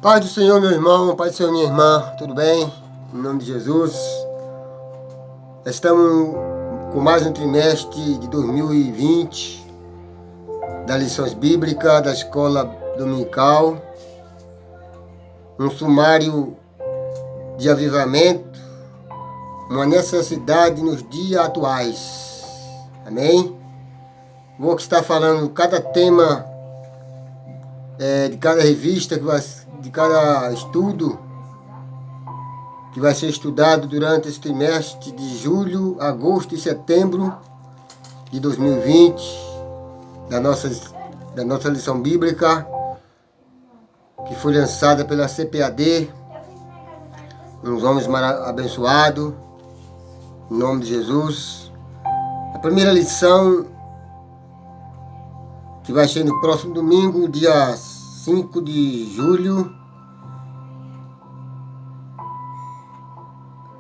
Paz do Senhor, meu irmão, paz do Senhor, minha irmã, tudo bem? Em nome de Jesus. Estamos com mais um trimestre de 2020 das lições bíblicas da escola dominical. Um sumário de avivamento, uma necessidade nos dias atuais. Amém? Vou estar falando cada tema de cada revista, de cada estudo que vai ser estudado durante esse trimestre de julho, agosto e setembro de 2020, da nossa lição bíblica, que foi lançada pela CPAD, uns homens abençoados, em nome de Jesus. A primeira lição, que vai ser no próximo domingo, dia 5 de julho.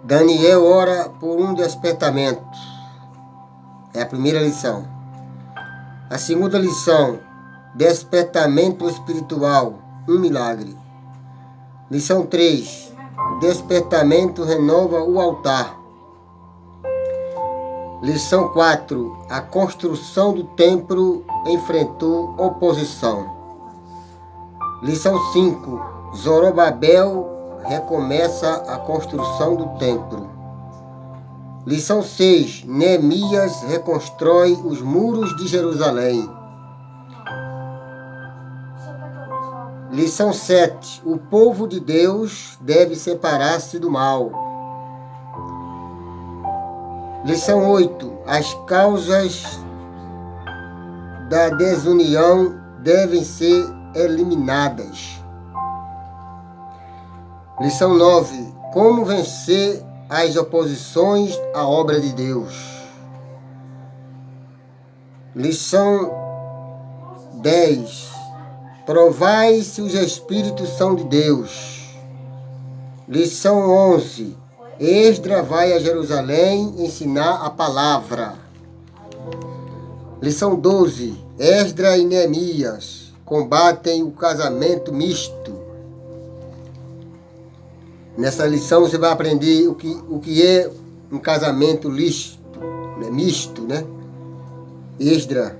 Daniel ora por um despertamento. É a primeira lição. A segunda lição, despertamento espiritual, um milagre. Lição 3, despertamento renova o altar. Lição 4, a construção do templo enfrentou oposição. Lição 5, Zorobabel recomeça a construção do templo. Lição 6, Neemias reconstrói os muros de Jerusalém. Lição 7, o povo de Deus deve separar-se do mal. Lição 8, as causas da desunião devem ser eliminadas. Lição 9, como vencer as oposições à obra de Deus. Lição 10, provai se os espíritos são de Deus. Lição 11, Esdra vai a Jerusalém ensinar a palavra. Lição 12, Esdra e Neemias combatem o casamento misto. Nessa lição você vai aprender o que é um casamento misto, né? Esdra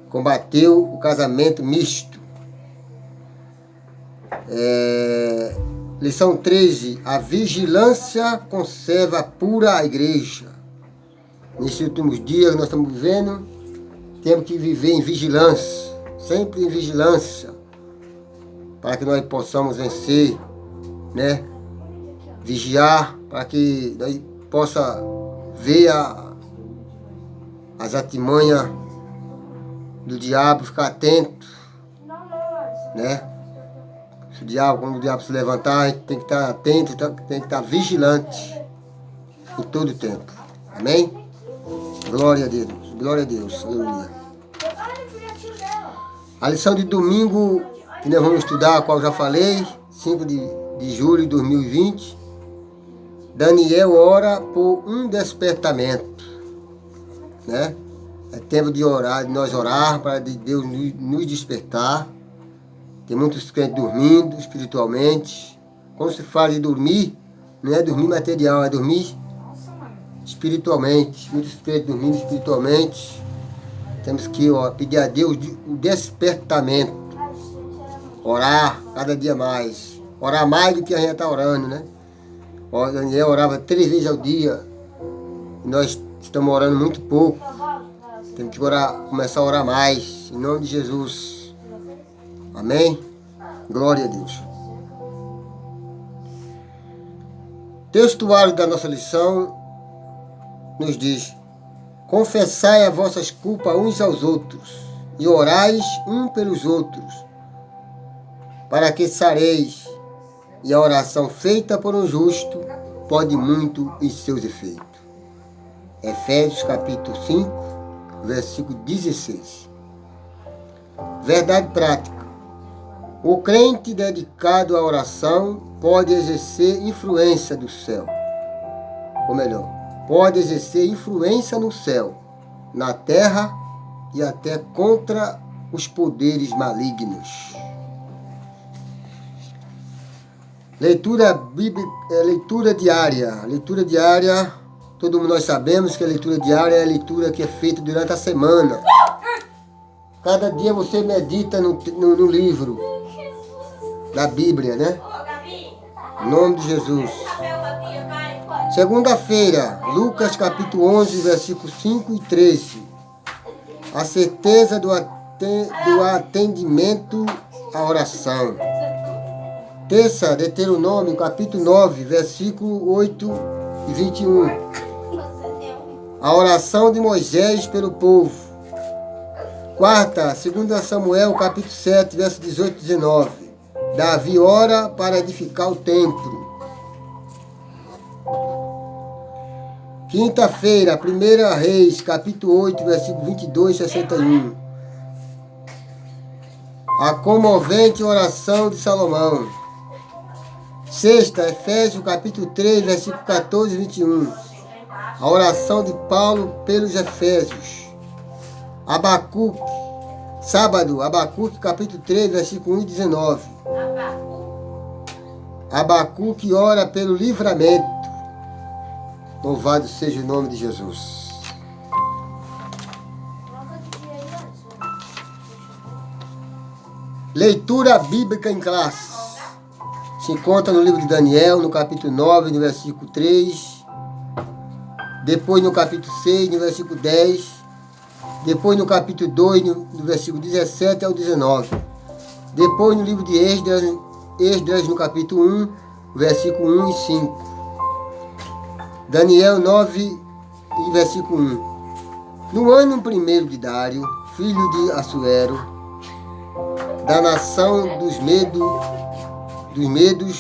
combateu o casamento misto. Lição 13, a vigilância conserva pura a igreja. Nesses últimos dias nós estamos vivendo, temos que viver em vigilância, sempre em vigilância, para que nós possamos vencer, né? Vigiar, para que nós possa ver as artimanhas do diabo, ficar atento, né? Quando o diabo se levantar, a gente tem que estar atento, tem que estar vigilante em todo o tempo. Amém? Glória a Deus, glória a Deus, aleluia. A lição de domingo que nós vamos estudar, a qual eu já falei, 5 de julho de 2020, Daniel ora por um despertamento, né? É tempo de orar, de nós orar para Deus nos despertar. Tem muitos crentes dormindo espiritualmente. Quando se fala de dormir, não é dormir material, é dormir espiritualmente. Muitos crentes dormindo espiritualmente. Temos que pedir a Deus o despertamento. Orar cada dia mais. Orar mais do que a gente está orando, né? O Daniel orava 3 vezes ao dia. E nós estamos orando muito pouco. Temos que começar a orar mais. Em nome de Jesus. Amém? Glória a Deus. Textuário da nossa lição nos diz: confessai as vossas culpas uns aos outros e orais um pelos outros, para que sareis, e a oração feita por um justo pode muito em seus efeitos. Efésios capítulo 5, versículo 16. Verdade prática. O crente dedicado à oração pode exercer influência do céu. Ou melhor, pode exercer influência no céu, na terra e até contra os poderes malignos. Leitura bíblica, leitura diária. Leitura diária, todo mundo nós sabemos que a leitura diária é a leitura que é feita durante a semana. Cada dia você medita no livro da Bíblia, né? Em nome de Jesus. Segunda-feira, Lucas capítulo 11, versículos 5 e 13. A certeza do atendimento à oração. Terça, Deuteronômio, capítulo 9, versículo 8 e 21. A oração de Moisés pelo povo. Quarta, 2 Samuel, capítulo 7, verso 18 e 19. Davi ora para edificar o templo. Quinta-feira, 1 Reis, capítulo 8, versículo 22 e 61. A comovente oração de Salomão. Sexta, Efésios, capítulo 3, versículo 14 e 21. A oração de Paulo pelos Efésios. Abacuque. Sábado, Abacuque, capítulo 3, versículo 1 e 19. Abacuque ora pelo livramento. Louvado seja o nome de Jesus. Leitura bíblica em classe. Se encontra no livro de Daniel, no capítulo 9, no versículo 3. Depois no capítulo 6, no versículo 10. Depois no capítulo 2, no versículo 17 ao 19. Depois no livro de Esdras, no capítulo 1, versículo 1 e 5. Daniel 9, versículo 1. No ano primeiro de Dário, filho de Assuero, da nação dos Medos,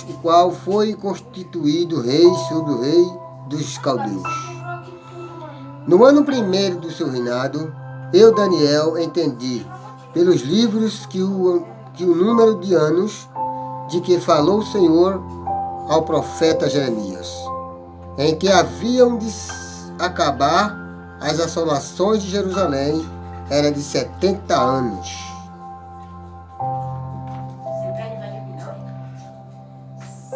o qual foi constituído rei sobre o rei dos caldeus. No ano primeiro do seu reinado, eu, Daniel, entendi, pelos livros que o número de anos de que falou o Senhor ao profeta Jeremias, em que haviam de acabar as assolações de Jerusalém, era de 70 anos.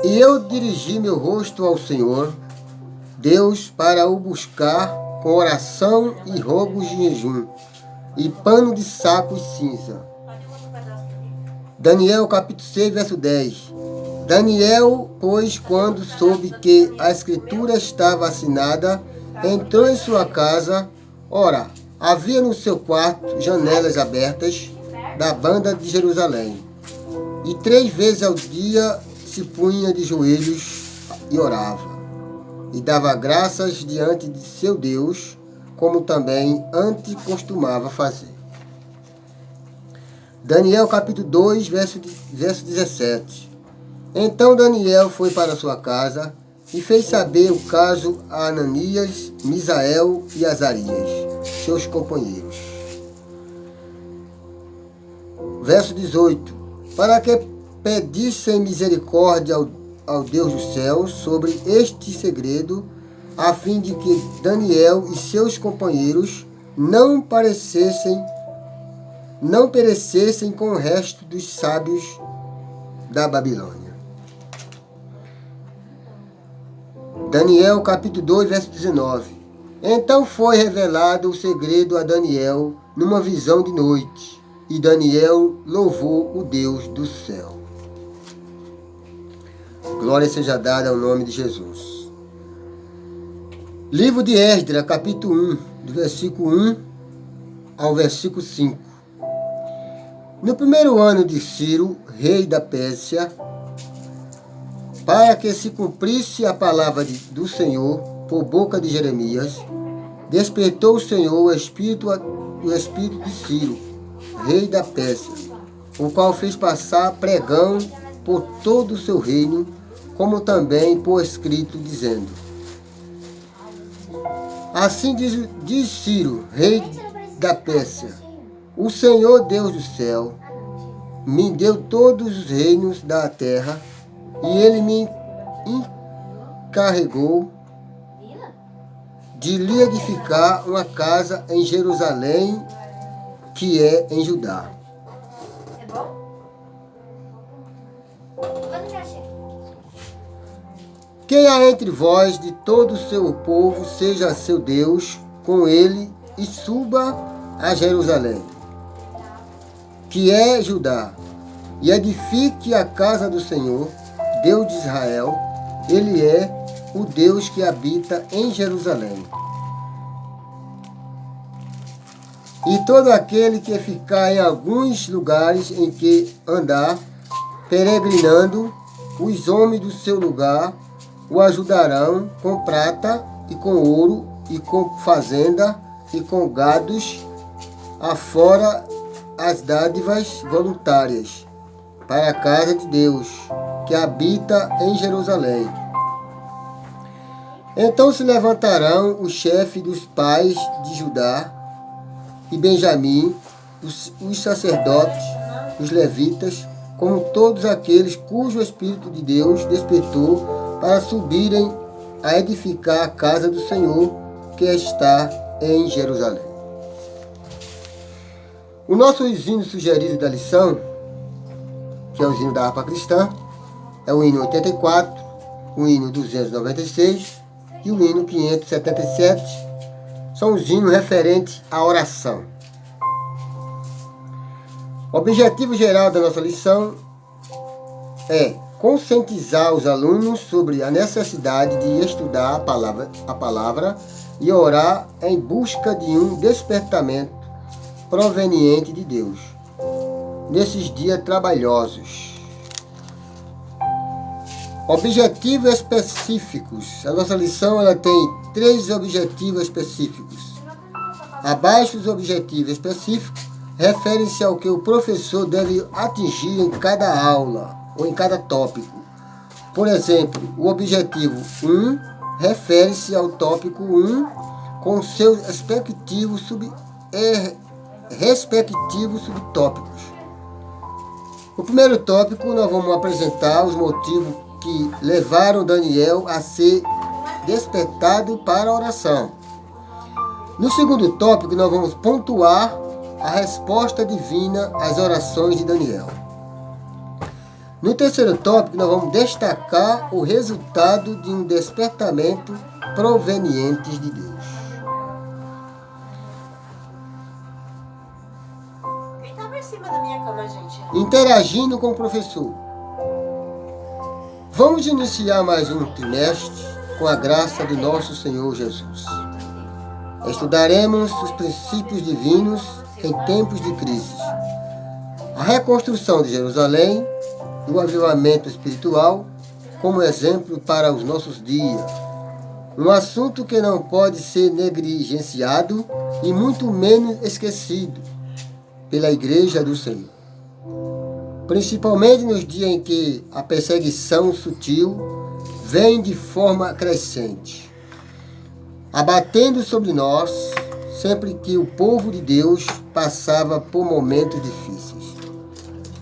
E eu dirigi meu rosto ao Senhor, Deus, para o buscar com oração e rogos de jejum, e pano de saco e cinza. Daniel capítulo 6, verso 10. Daniel, pois, quando soube que a escritura estava assinada, entrou em sua casa. Ora, havia no seu quarto janelas abertas da banda de Jerusalém. E 3 vezes ao dia se punha de joelhos e orava. E dava graças diante de seu Deus, como também antes costumava fazer. Daniel capítulo 2, verso 17. Então Daniel foi para sua casa e fez saber o caso a Ananias, Misael e Azarias, seus companheiros. Verso 18. Para que pedissem misericórdia ao Deus dos céus sobre este segredo, a fim de que Daniel e seus companheiros não perecessem com o resto dos sábios da Babilônia. Daniel capítulo 2, verso 19. Então foi revelado o segredo a Daniel numa visão de noite, e Daniel louvou o Deus do céu. Glória seja dada ao nome de Jesus. Livro de Esdras, capítulo 1, do versículo 1 ao versículo 5. No primeiro ano de Ciro, rei da Pérsia, para que se cumprisse a palavra do Senhor por boca de Jeremias, despertou o Senhor o espírito de Ciro, rei da Pérsia, o qual fez passar pregão por todo o seu reino, como também por escrito, dizendo: Assim diz Ciro, rei da Pérsia: O Senhor Deus do céu me deu todos os reinos da terra, e ele me encarregou de lhe edificar uma casa em Jerusalém, que é em Judá. Quem há entre vós de todo o seu povo seja seu Deus com ele e suba a Jerusalém, que é Judá, e edifique a casa do Senhor, Deus de Israel. Ele é o Deus que habita em Jerusalém. E todo aquele que ficar em alguns lugares em que andar, peregrinando, os homens do seu lugar o ajudarão com prata e com ouro e com fazenda e com gados, afora as dádivas voluntárias, para a casa de Deus, que habita em Jerusalém. Então se levantarão os chefes dos pais de Judá e Benjamim, os sacerdotes, os levitas, como todos aqueles cujo Espírito de Deus despertou para subirem a edificar a casa do Senhor, que está em Jerusalém. O nosso hino sugerido da lição, que é o hino da harpa cristã, é o hino 84, o hino 296 e o hino 577. São os hinos referentes à oração. O objetivo geral da nossa lição é conscientizar os alunos sobre a necessidade de estudar a palavra e orar em busca de um despertamento proveniente de Deus nesses dias trabalhosos. Objetivos específicos. A nossa lição ela tem 3 objetivos específicos. Abaixo dos objetivos específicos, referem-se ao que o professor deve atingir em cada aula ou em cada tópico. Por exemplo, o objetivo 1 refere-se ao tópico 1 com seus respectivos subtópicos. No primeiro tópico, nós vamos apresentar os motivos que levaram Daniel a ser despertado para a oração. No segundo tópico, nós vamos pontuar a resposta divina às orações de Daniel. No terceiro tópico, nós vamos destacar o resultado de um despertamento proveniente de Deus. Quem estava em cima da minha cama, gente? Interagindo com o professor. Vamos iniciar mais um trimestre com a graça do nosso Senhor Jesus. Estudaremos os princípios divinos em tempos de crise. A reconstrução de Jerusalém e o avivamento espiritual como exemplo para os nossos dias. Um assunto que não pode ser negligenciado e muito menos esquecido pela Igreja do Senhor. Principalmente nos dias em que a perseguição sutil vem de forma crescente, abatendo sobre nós sempre que o povo de Deus passava por momentos difíceis.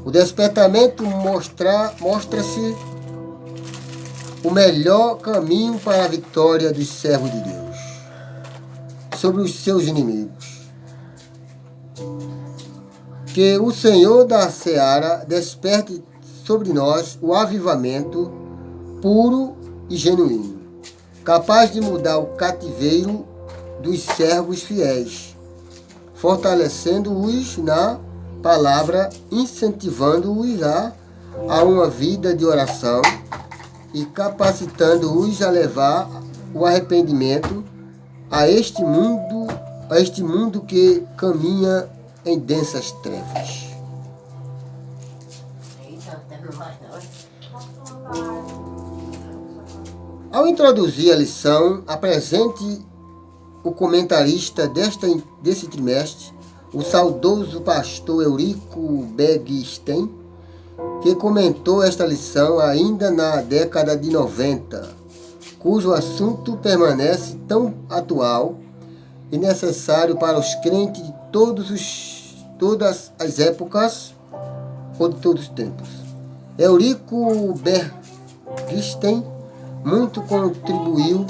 O despertamento mostra-se o melhor caminho para a vitória dos servos de Deus sobre os seus inimigos. Que o Senhor da Seara desperte sobre nós o avivamento puro e genuíno, capaz de mudar o cativeiro dos servos fiéis, fortalecendo-os na palavra, incentivando-os a uma vida de oração e capacitando-os a levar o arrependimento a este mundo que caminha em densas trevas. Ao introduzir a lição, apresente o comentarista desse trimestre, o saudoso pastor Eurico Bergstein, que comentou esta lição ainda na década de 90, cujo assunto permanece tão atual e necessário para os crentes de todas as épocas ou de todos os tempos. Eurico Bergstein muito contribuiu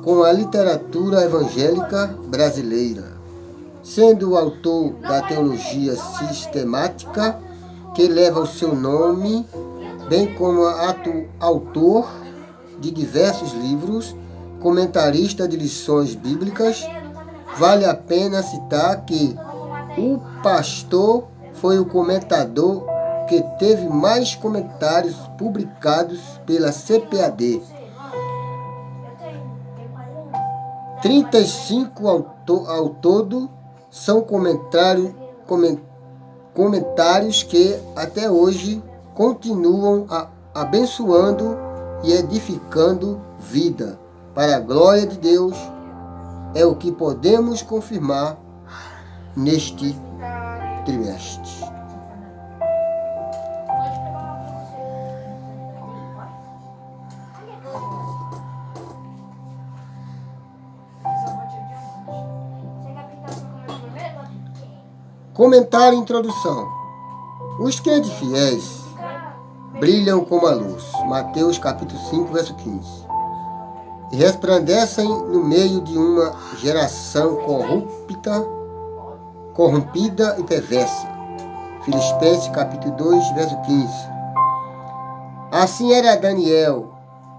com a literatura evangélica brasileira, sendo o autor da teologia sistemática, que leva o seu nome, bem como autor de diversos livros, comentarista de lições bíblicas, vale a pena citar que o pastor foi o comentador que teve mais comentários publicados pela CPAD. 35 ao todo são comentários que até hoje continuam abençoando e edificando vida. Para a glória de Deus, é o que podemos confirmar neste trimestre. Comentário e introdução. Os crentes fiéis brilham como a luz. Mateus capítulo 5, verso 15. E resplandecem no meio de uma geração corrompida e perversa. Filipenses capítulo 2, verso 15. Assim era Daniel,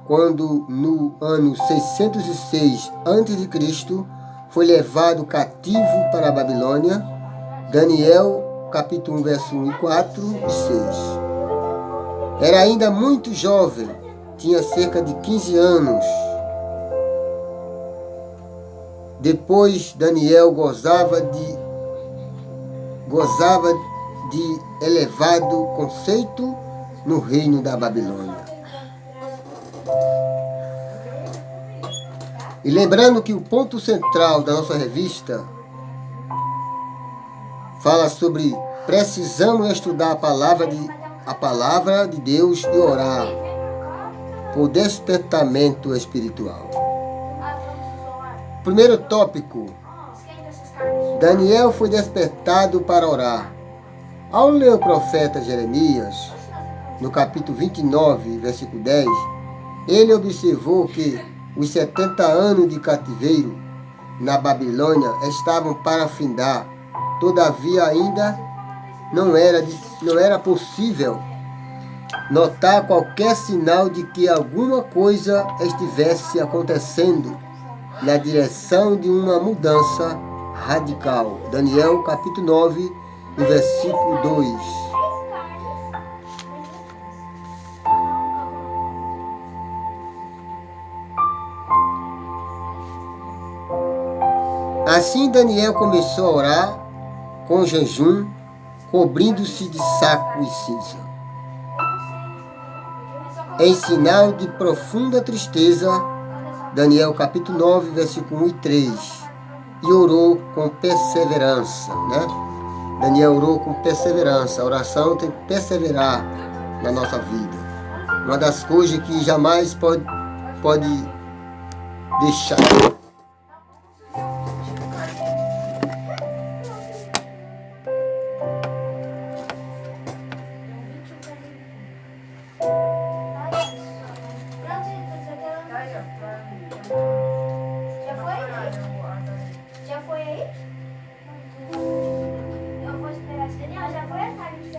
quando no ano 606 a.C. foi levado cativo para a Babilônia. Daniel capítulo 1, verso 1 e 4 e 6. Era ainda muito jovem, tinha cerca de 15 anos. Depois Daniel gozava de elevado conceito no reino da Babilônia. E lembrando que o ponto central da nossa revista fala sobre precisamos estudar a palavra de Deus e orar por despertamento espiritual. Primeiro tópico, Daniel foi despertado para orar. Ao ler o profeta Jeremias, no capítulo 29, versículo 10, ele observou que os 70 anos de cativeiro na Babilônia estavam para findar. Todavia ainda não era possível notar qualquer sinal de que alguma coisa estivesse acontecendo na direção de uma mudança radical. Daniel capítulo 9, versículo 2. Assim Daniel começou a orar com jejum, cobrindo-se de saco e cinza, em sinal de profunda tristeza. Daniel capítulo 9, versículo 1 e 3. E orou com perseverança, né? Daniel orou com perseverança. A oração tem que perseverar na nossa vida. Uma das coisas que jamais pode deixar.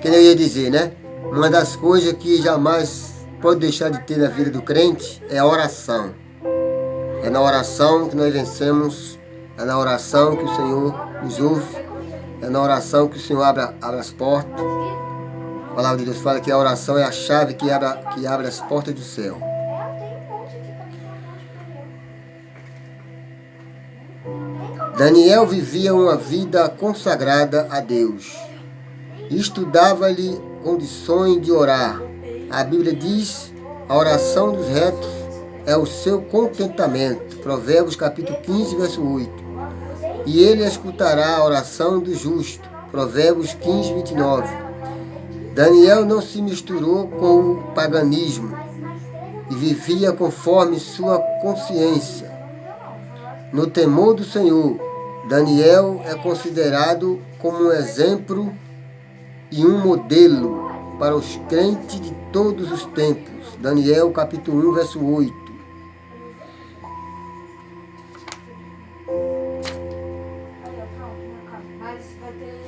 Que eu ia dizer, né? Uma das coisas que jamais pode deixar de ter na vida do crente é a oração. É na oração que nós vencemos, é na oração que o Senhor nos ouve, é na oração que o Senhor abre as portas. A palavra de Deus fala que a oração é a chave que abre as portas do céu. Daniel vivia uma vida consagrada a Deus. Estudava-lhe condições de orar. A Bíblia diz: a oração dos retos é o seu contentamento. Provérbios capítulo 15, verso 8. E ele escutará a oração do justo. Provérbios 15, 29. Daniel não se misturou com o paganismo e vivia conforme sua consciência. No temor do Senhor, Daniel é considerado como um exemplo e um modelo para os crentes de todos os tempos. Daniel capítulo 1, verso 8.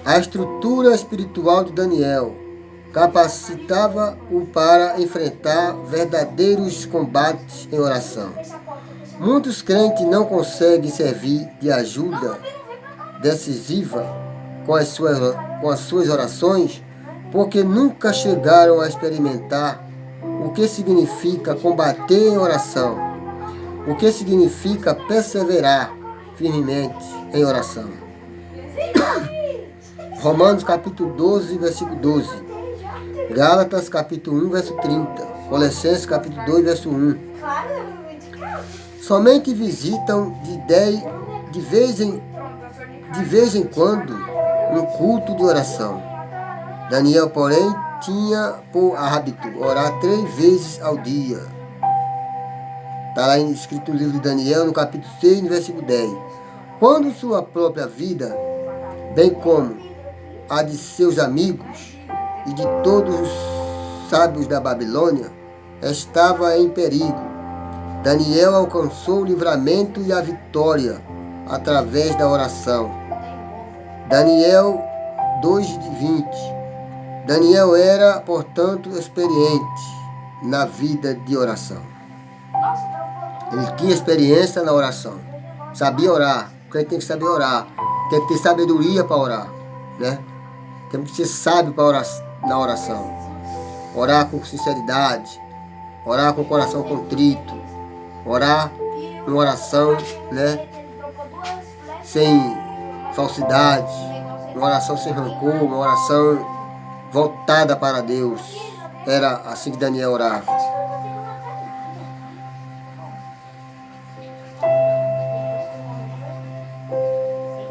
A estrutura espiritual de Daniel. capacitava-o para enfrentar verdadeiros combates em oração. Muitos crentes não conseguem servir de ajuda decisiva com as suas orações porque nunca chegaram a experimentar o que significa combater em oração, o que significa perseverar firmemente em oração. Romanos capítulo 12, versículo 12. Gálatas capítulo 1, verso 30. Colossenses capítulo 2, verso 1. Somente visitam de vez em quando um culto de oração. Daniel, porém, tinha por hábito orar 3 vezes ao dia. Está lá escrito no livro de Daniel, no capítulo 6, no versículo 10. Quando sua própria vida, bem como a de seus amigos e de todos os sábios da Babilônia, estava em perigo, Daniel alcançou o livramento e a vitória através da oração. Daniel 2:20. Daniel era, portanto, experiente na vida de oração. Ele tinha experiência na oração. Sabia orar. Porque ele tem que saber orar. Tem que ter sabedoria para orar, né? Temos que ser sábio para orar na oração. Orar com sinceridade. Orar com o coração contrito. Orar uma oração, né? Sem falsidade. Uma oração sem rancor. Uma oração voltada para Deus. Era assim que Daniel orava.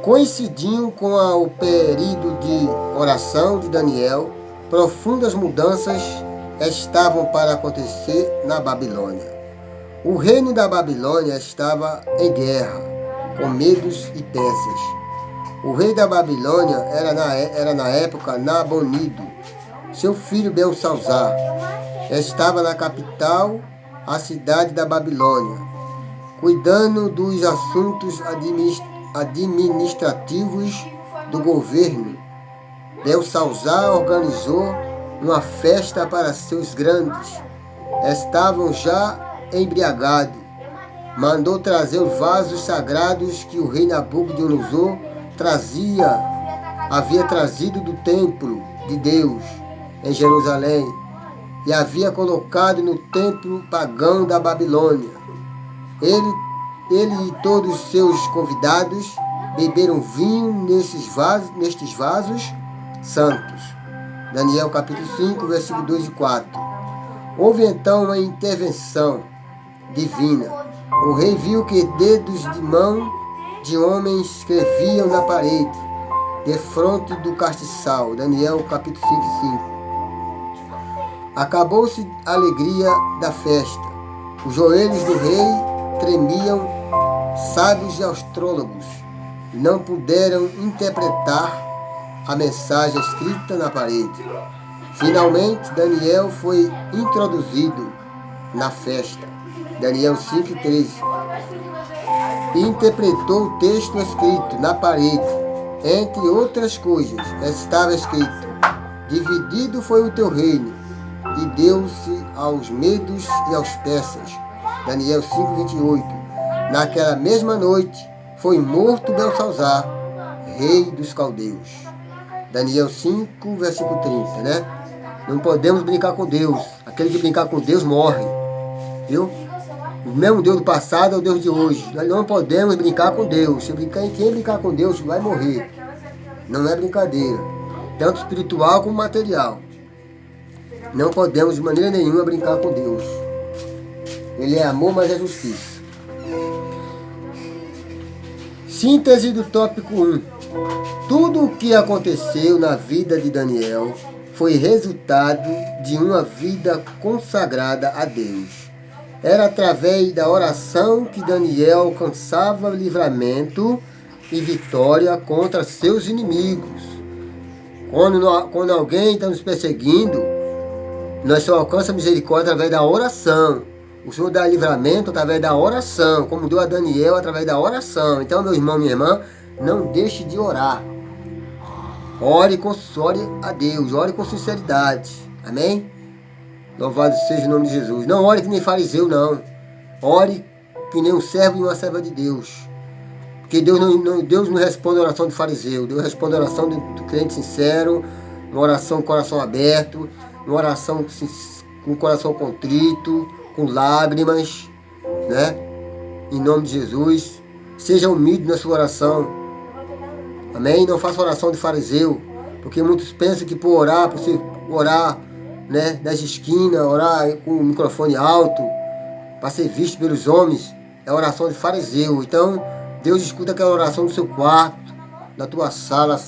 Coincidindo com o período de oração de Daniel, profundas mudanças estavam para acontecer na Babilônia. O reino da Babilônia estava em guerra com Medos e Persas. O rei da Babilônia era na época Nabonido. Seu filho Belsalzar estava na capital, a cidade da Babilônia, cuidando dos assuntos administrativos do governo. Belsalzar organizou uma festa para seus grandes. Estavam já embriagados. Mandou trazer os vasos sagrados que o rei Nabucodonosor havia trazido do templo de Deus em Jerusalém e havia colocado no templo pagão da Babilônia. Ele e todos os seus convidados beberam vinho nestes vasos santos. Daniel capítulo 5, versículo 2 e 4. Houve então uma intervenção divina. O rei viu que dedos de mão de homens escreviam na parede, defronte do castiçal. Daniel capítulo 5 e 5. Acabou-se a alegria da festa. Os joelhos do rei tremiam. Sábios e astrólogos não puderam interpretar a mensagem escrita na parede. Finalmente, Daniel foi introduzido na festa. Daniel 5:13. E interpretou o texto escrito na parede. Entre outras coisas, estava escrito: dividido foi o teu reino, e deu-se aos medos e aos persas. Daniel 5:28. Naquela mesma noite foi morto Belsalzar, rei dos caldeus. Daniel 5, versículo 30, né? Não podemos brincar com Deus. Aquele que brincar com Deus morre. Viu? O mesmo Deus do passado é o Deus de hoje. Nós não podemos brincar com Deus. Quem brincar com Deus vai morrer. Não é brincadeira. Tanto espiritual como material. Não podemos de maneira nenhuma brincar com Deus. Ele é amor, mas é justiça. Síntese do tópico 1. Tudo o que aconteceu na vida de Daniel foi resultado de uma vida consagrada a Deus. Era através da oração que Daniel alcançava livramento e vitória contra seus inimigos. Quando alguém está nos perseguindo, nós só alcançamos misericórdia através da oração. O Senhor dá livramento através da oração, como deu a Daniel através da oração. Então, meu irmão, minha irmã, não deixe de orar. Ore a Deus, ore com sinceridade. Amém? Louvado seja o nome de Jesus. Não ore que nem fariseu, não. Ore que nem um servo e uma serva de Deus. Porque Deus não responde a oração de fariseu. Deus responde a oração do crente sincero, uma oração com o coração aberto, uma oração com o coração contrito, com lágrimas, né? Em nome de Jesus. Seja humilde na sua oração. Amém? Não faça oração de fariseu. Porque muitos pensam que por você orar, né, nas esquinas, orar com o microfone alto, para ser visto pelos homens, é oração de fariseu. Então, Deus escuta aquela oração no seu quarto, na tua sala,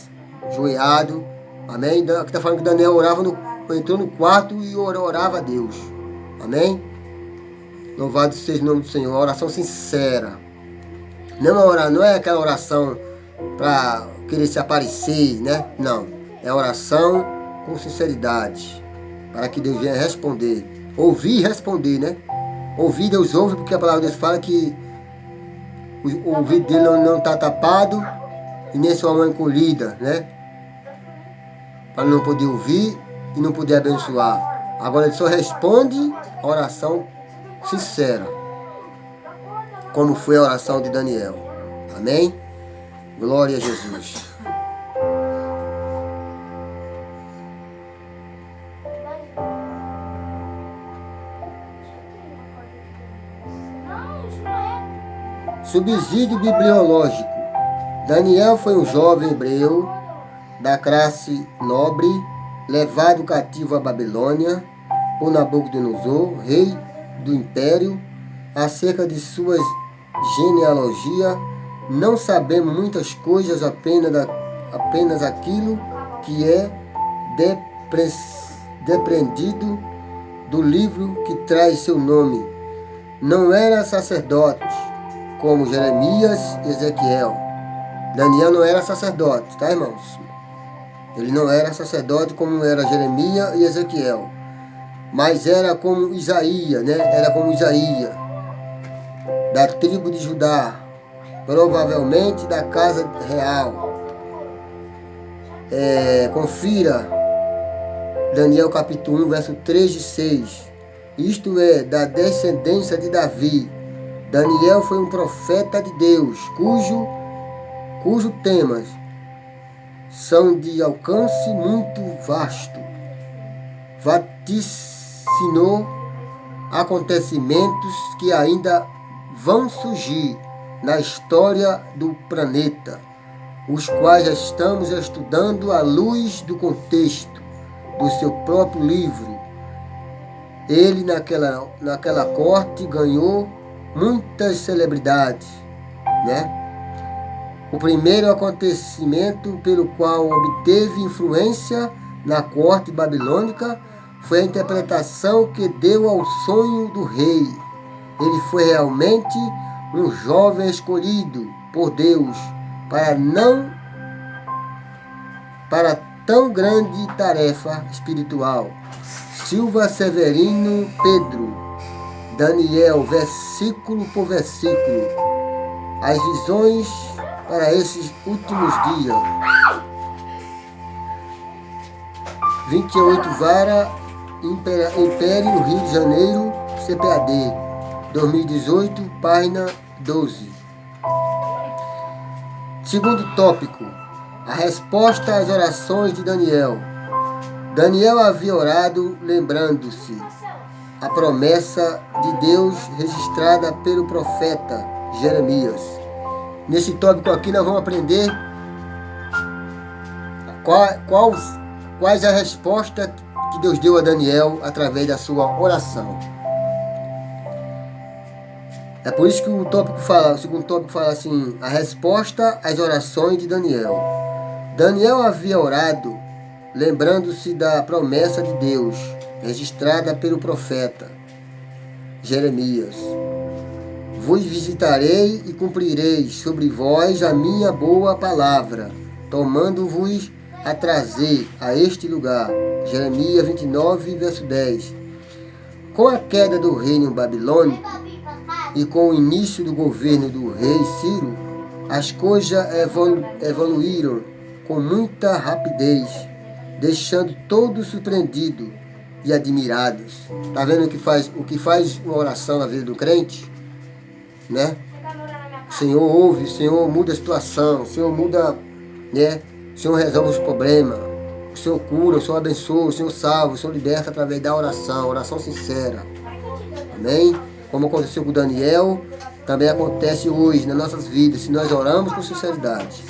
ajoelhado. Amém? Aqui está falando que Daniel entrou no quarto e orava a Deus. Amém? Louvado seja o nome do Senhor. A oração sincera. Não é aquela oração para querer se aparecer, né? Não. É oração com sinceridade. Para que Deus venha responder. Ouvir e responder, né? Ouvir, Deus ouve, porque a palavra de Deus fala que o ouvido dele não está tapado e nem sua mão encolhida, né? Para não poder ouvir e não poder abençoar. Agora ele só responde a oração sincera, como foi a oração de Daniel. Amém? Glória a Jesus. Subsídio bibliológico. Daniel foi um jovem hebreu da classe nobre, levado cativo à Babilônia por Nabucodonosor, rei do império. Acerca de sua genealogia, não sabemos muitas coisas, apenas aquilo que é depreendido do livro que traz seu nome. Não era sacerdote, como Jeremias e Ezequiel. Daniel não era sacerdote, tá, irmãos? Ele não era sacerdote como era Jeremias e Ezequiel. Mas era como Isaías, né? Era como Isaías, da tribo de Judá, provavelmente da casa real. Confira Daniel capítulo 1, verso 3 e 6. Isto é, da descendência de Davi. Daniel foi um profeta de Deus, cujo temas são de alcance muito vasto. Vaticinou acontecimentos que ainda vão surgir na história do planeta, os quais já estamos estudando à luz do contexto do seu próprio livro. Ele, naquela corte, ganhou muitas celebridades, né? O primeiro acontecimento pelo qual obteve influência na corte babilônica foi a interpretação que deu ao sonho do rei. Ele foi realmente um jovem escolhido por Deus para tão grande tarefa espiritual. Silva Severino Pedro, Daniel, versículo por versículo. As visões para esses últimos dias. 28 Vara, Império, Rio de Janeiro, CPAD, 2018, página 12. Segundo tópico, a resposta às orações de Daniel. Daniel havia orado lembrando-se a promessa de Deus registrada pelo profeta Jeremias. Nesse tópico aqui nós vamos aprender quais a resposta que Deus deu a Daniel através da sua oração. É por isso que o segundo tópico fala assim, a resposta às orações de Daniel. Daniel havia orado lembrando-se da promessa de Deus, registrada pelo profeta Jeremias. Vos visitarei e cumprirei sobre vós a minha boa palavra, tomando-vos a trazer a este lugar. Jeremias 29, verso 10. Com a queda do reino babilônico e com o início do governo do rei Ciro, as coisas evoluíram com muita rapidez, deixando todos surpreendidos e admirados. Está vendo o que faz uma oração na vida do crente? Né? O Senhor ouve, o Senhor muda a situação, o Senhor muda, né? O Senhor resolve os problemas, o Senhor cura, o Senhor abençoa, o Senhor salva, o Senhor liberta através da oração sincera. Amém? Como aconteceu com Daniel, também acontece hoje nas nossas vidas, se nós oramos com sinceridade.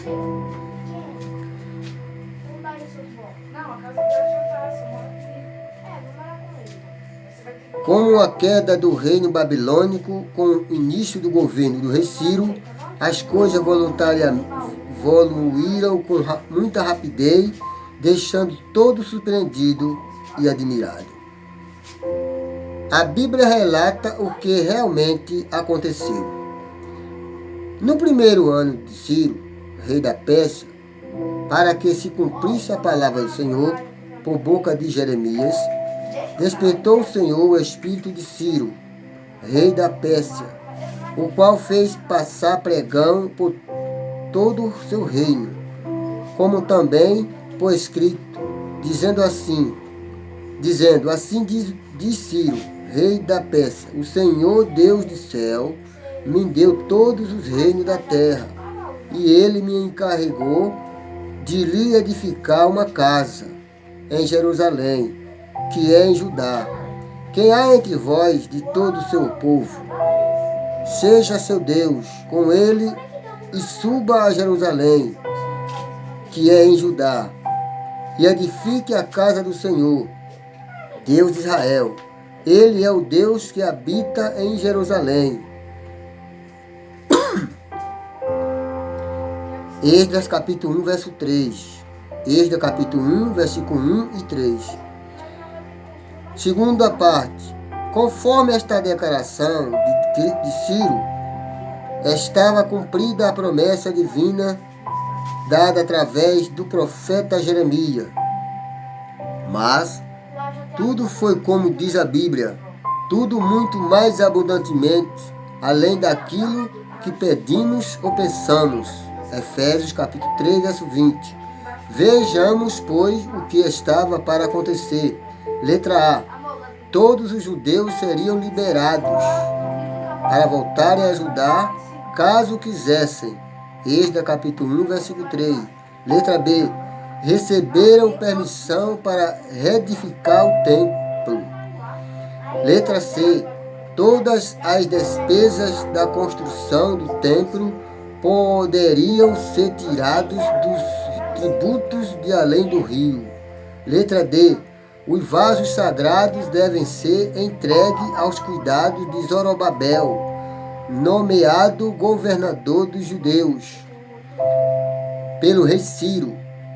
Como a queda do reino babilônico, com o início do governo do rei Ciro, as coisas evoluíram com muita rapidez, deixando todos surpreendidos e admirados. A Bíblia relata o que realmente aconteceu. No primeiro ano de Ciro, rei da Pérsia, para que se cumprisse a palavra do Senhor por boca de Jeremias, despertou o Senhor o espírito de Ciro, rei da Pérsia, o qual fez passar pregão por todo o seu reino, como também por escrito, dizendo assim diz Ciro, rei da Pérsia, o Senhor Deus do céu me deu todos os reinos da terra, e ele me encarregou de lhe edificar uma casa em Jerusalém, que é em Judá. Quem há entre vós de todo o seu povo, seja seu Deus com ele, e suba a Jerusalém, que é em Judá, e edifique a casa do Senhor, Deus de Israel. Ele é o Deus que habita em Jerusalém. Esdras capítulo 1, verso 3. Esdras capítulo 1, versículo 1 e 3. Segunda parte. Conforme esta declaração de Ciro, estava cumprida a promessa divina dada através do profeta Jeremias. Mas tudo foi como diz a Bíblia, tudo muito mais abundantemente, além daquilo que pedimos ou pensamos. Efésios capítulo 3, verso 20. Vejamos, pois, o que estava para acontecer. Letra A. Todos os judeus seriam liberados para voltarem a Judá, caso quisessem. Esdras capítulo 1, versículo 3. Letra B. Receberam permissão para reedificar o templo. Letra C. Todas as despesas da construção do templo poderiam ser tirados dos tributos de além do rio. Letra D. Os vasos sagrados devem ser entregues aos cuidados de Zorobabel, nomeado governador dos judeus, pelo rei Ciro.